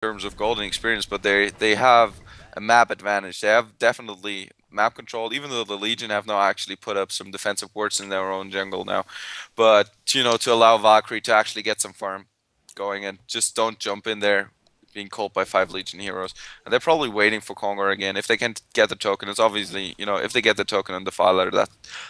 terms of golden experience, but they have a map advantage. They have definitely map control, even though the Legion have now actually put up some defensive wards in their own jungle now. But to allow Valkyrie to actually get some farm going and just don't jump in there being caught by 5 Legion heroes. And they're probably waiting for Congar again. If they can get the token, it's obviously, if they get the token on Defiler,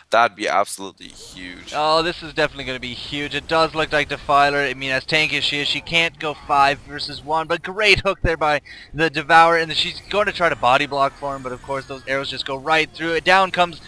that'd be absolutely huge. Oh, this is definitely going to be huge. It does look like Defiler. I mean, as tanky as she can't go 5 versus 1, but great hook there by the Devourer, and she's going to try to body block for him, but of course those arrows just go right through it. Down comes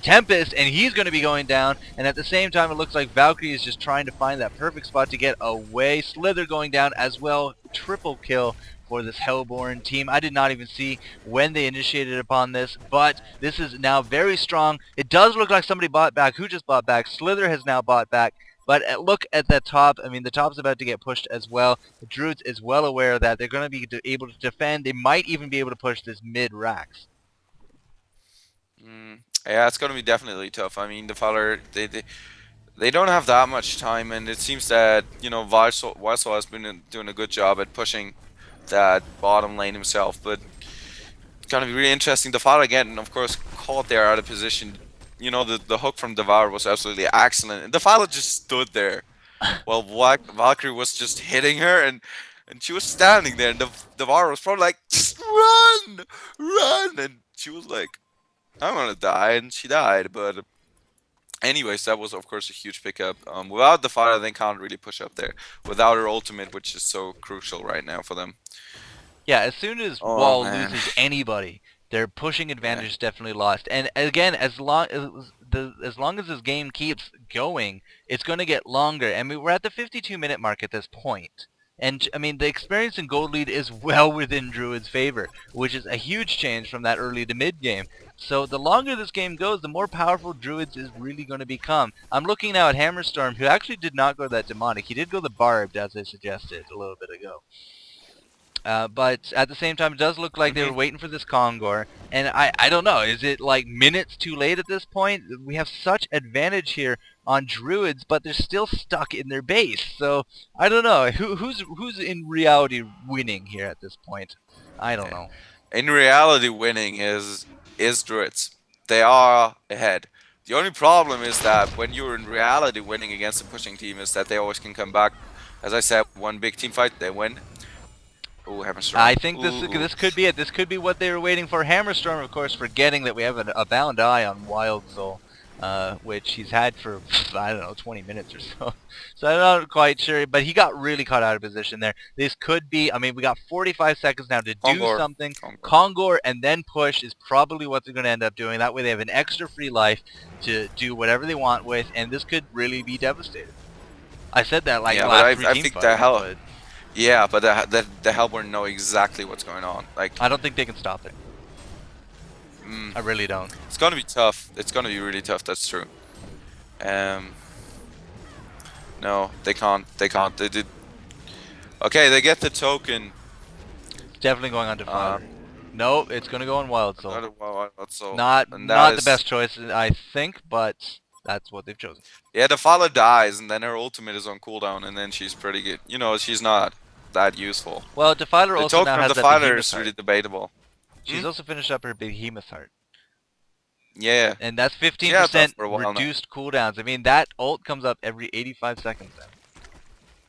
Tempest, and he's going to be going down, and at the same time it looks like Valkyrie is just trying to find that perfect spot to get away. Slither going down as well. Triple kill for this Hellborn team. I did not even see when they initiated upon this, but this is now very strong. It does look like somebody bought back. Who just bought back? Slither has now bought back. But look at the top. I mean, the top's about to get pushed as well. The Druidz is well aware that they're going to be able to defend. They might even be able to push this mid-racks. Yeah, it's going to be definitely tough. I mean, the Defiler, they don't have that much time, and it seems that WAHL has been doing a good job at pushing that bottom lane himself, but it's gonna be really interesting. Defiler again, and of course, caught there out of position. The hook from Devour was absolutely excellent, and Defiler just stood there while Valkyrie was just hitting her, and she was standing there, and Devour was probably like, just run, run, and she was like, I'm gonna die, and she died, but. Anyways, that was of course a huge pickup. Without the fire, they can't really push up there. Without her ultimate, which is so crucial right now for them. Yeah, as soon as Oh WAHL man. loses anybody, their pushing Yeah. advantage is definitely lost. And again, as long as this game keeps going, it's going to get longer. I mean, we're at the 52-minute mark at this point. And I mean, the experience in gold lead is well within Druid's favor, which is a huge change from that early to mid game. So the longer this game goes, the more powerful Druidz is really going to become. I'm looking now at Hammerstorm, who actually did not go that demonic. He did go the barbed, as I suggested a little bit ago. But at the same time, it does look like they were waiting for this Kongor. And I don't know, is it like minutes too late at this point? We have such advantage here on Druidz, but they're still stuck in their base. So I don't know, who's in reality winning here at this point? I don't know. In reality, winning is Druids. They are ahead. The only problem is that when you're in reality winning against a pushing team is that they always can come back. As I said, one big team fight, they win. Ooh, Hammerstorm. I think this could be it. This could be what they were waiting for. Hammerstorm, of course, forgetting that we have a bound eye on Wild Soul, which he's had for, I don't know, 20 minutes or so. So I'm not quite sure, but he got really caught out of position there. This could be, I mean, we got 45 seconds now to do Kongor. something. Kongor and then push is probably what they're going to end up doing. That way they have an extra free life to do whatever they want with, and this could really be devastating. I said that like Yeah, last but I team think fight, the hell. but Yeah, but the Hellborn know exactly what's going on. Like, I don't think they can stop it. I really don't. it's gonna be tough. It's gonna be really tough. That's true. No, they can't. They can't. They did. Okay, they get the token. It's definitely going on Defiler. No, it's going to go on Wild Soul. Not the best choice, I think, but that's what they've chosen. Yeah, the Fala dies, and then her ultimate is on cooldown, and then she's pretty good. She's not that useful. Well, Defiler The also token now of has that Defiler Behemoth is really Heart. debatable. She's also finished up her Behemoth Heart. Yeah. And that's Yeah, 15% for a while now. reduced cooldowns. I mean, that ult comes up every 85 seconds then.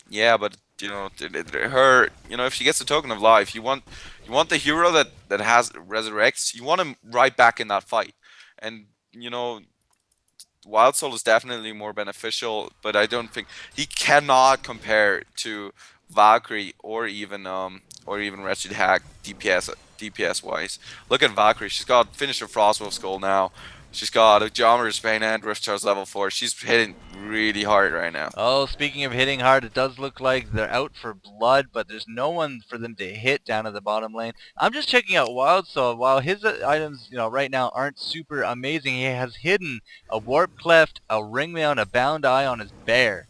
Yeah, but her, if she gets the token of life, you want the hero that has resurrects. You want him right back in that fight, and Wild Soul is definitely more beneficial, but I don't think he cannot compare to Valkyrie or even Wretched Hack DPS wise. Look at Valkyrie. She's got finisher Frostwolf Skull now. She's got a Geometer's Bane and Rift Charge level 4. She's hitting really hard right now. Oh, speaking of hitting hard, it does look like they're out for blood, but there's no one for them to hit down at the bottom lane. I'm just checking out Wild Soul. While his items, right now aren't super amazing, he has hidden a Warp Cleft, a Ringmail, and a Bound Eye on his bear.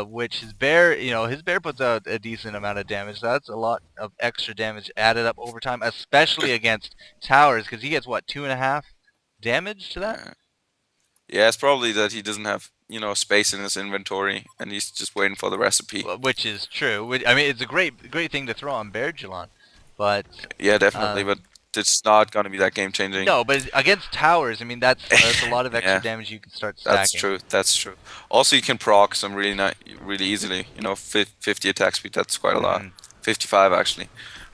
Which his bear puts out a decent amount of damage. So that's a lot of extra damage added up over time, especially against towers, because he gets, what, 2.5 damage to that? Yeah, it's probably that he doesn't have you know, space in his inventory, and he's just waiting for the recipe. Which is true. I mean, it's a great thing to throw on Bergelon, but Yeah, definitely, but it's not gonna be that game changing. no, but against towers, I mean, that's a lot of extra Yeah. damage you can start stacking. That's true. That's true. Also, you can proc some really easily. You know, 50 attack speed. That's quite a lot. 55 actually.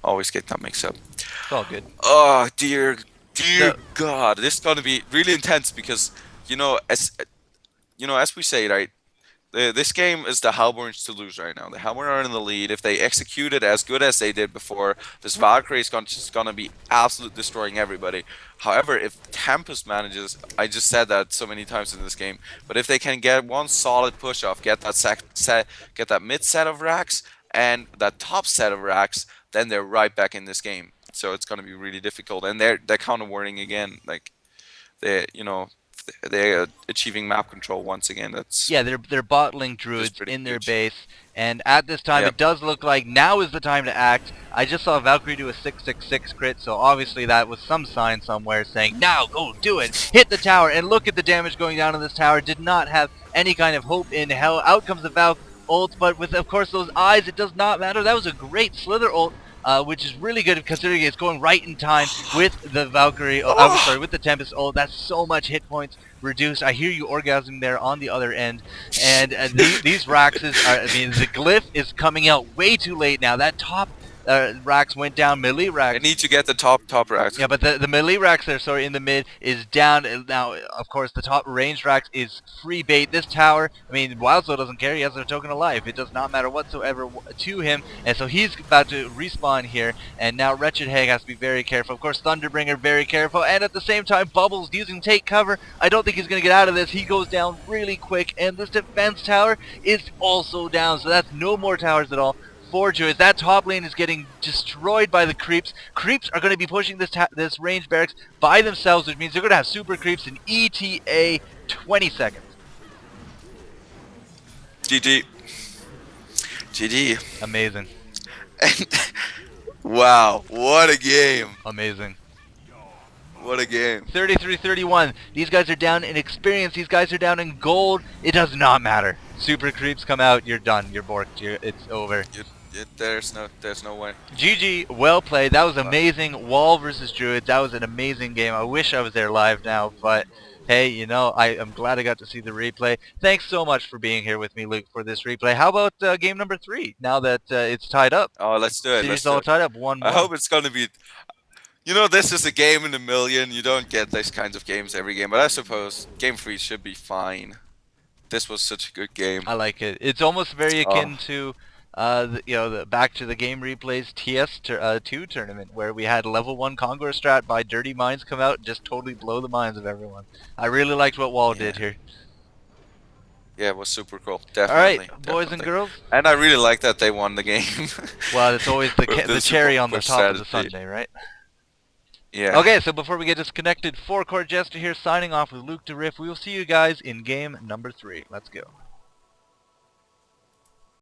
Always get that mixed up. It's all good. Oh dear God, this is gonna be really intense because you know as we say, right. This game is the Halborns to lose right now. The Halborn are in the lead. If they execute it as good as they did before, this Valkyrie is just gonna be absolutely destroying everybody. However, if Tempest manages, I just said that so many times in this game, but if they can get one solid push off, get that mid set of racks and that top set of racks, then they're right back in this game. So it's gonna be really difficult, and they're counter warning again, like they're achieving map control once again. That's they're bottling Druidz in their huge. base, and at this time Yep. it does look like now is the time to act. I just saw Valkyrie do a 666 crit, so obviously that was some sign somewhere saying, now go do it, hit the tower, and look at the damage going down on this tower. Did not have any kind of hope in hell. Out comes the Valk ult, but with of course those eyes, it does not matter. That was a great Slither ult. Which is really good considering it's going right in time with the Valkyrie, I'm sorry, with the Tempest ult. That's so much hit points reduced. I hear you orgasming there on the other end. And these Raxes are, I mean, the glyph is coming out way too late now. That top Rax went down, melee Rax. I need to get the top racks. Yeah, but the melee Rax there, sorry, in the mid is down. Now, of course, the top ranged Rax is free bait. This tower, I mean, WildSoul doesn't care. He has a token of life. It does not matter whatsoever to him. And so he's about to respawn here. And now Wretched Hag has to be very careful. Of course, Thunderbringer very careful. And at the same time, Bubbles using take cover. I don't think he's going to get out of this. He goes down really quick. And this defense tower is also down. So that's no more towers at all for Druidz. That top lane is getting destroyed by the creeps. Creeps are going to be pushing this range barracks by themselves, which means they're going to have super creeps in ETA 20 seconds. GG. GG. Amazing. Wow, what a game. Amazing. What a game. 33-31. These guys are down in experience. These guys are down in gold. It does not matter. Super creeps come out. You're done. You're borked. It's over. There's no way. GG, well played. That was amazing. Wall versus Druidz. That was an amazing game. I wish I was there live now, but hey, you know, I'm glad I got to see the replay. Thanks so much for being here with me, Luke, for this replay. How about game number 3? Now that it's tied up. Oh, let's do it. Series all tied up. 1-1. I hope it's gonna be. You know, this is a game in a million. You don't get these kinds of games every game, but I suppose game 3 should be fine. This was such a good game. I like it. It's almost very akin to the back to the game replays TS2 tournament where we had level 1 Conqueror strat by Dirty Minds come out and just totally blow the minds of everyone. I really liked what Wall did here. Yeah, it was super cool. Definitely. All right, definitely. boys and girls. And I really like that they won the game. Well, it's always the cherry on the top of the sundae, right? Yeah. Okay, so before we get disconnected, Four Court Jester here signing off with LukDeRiff. We will see you guys in game number 3. Let's go.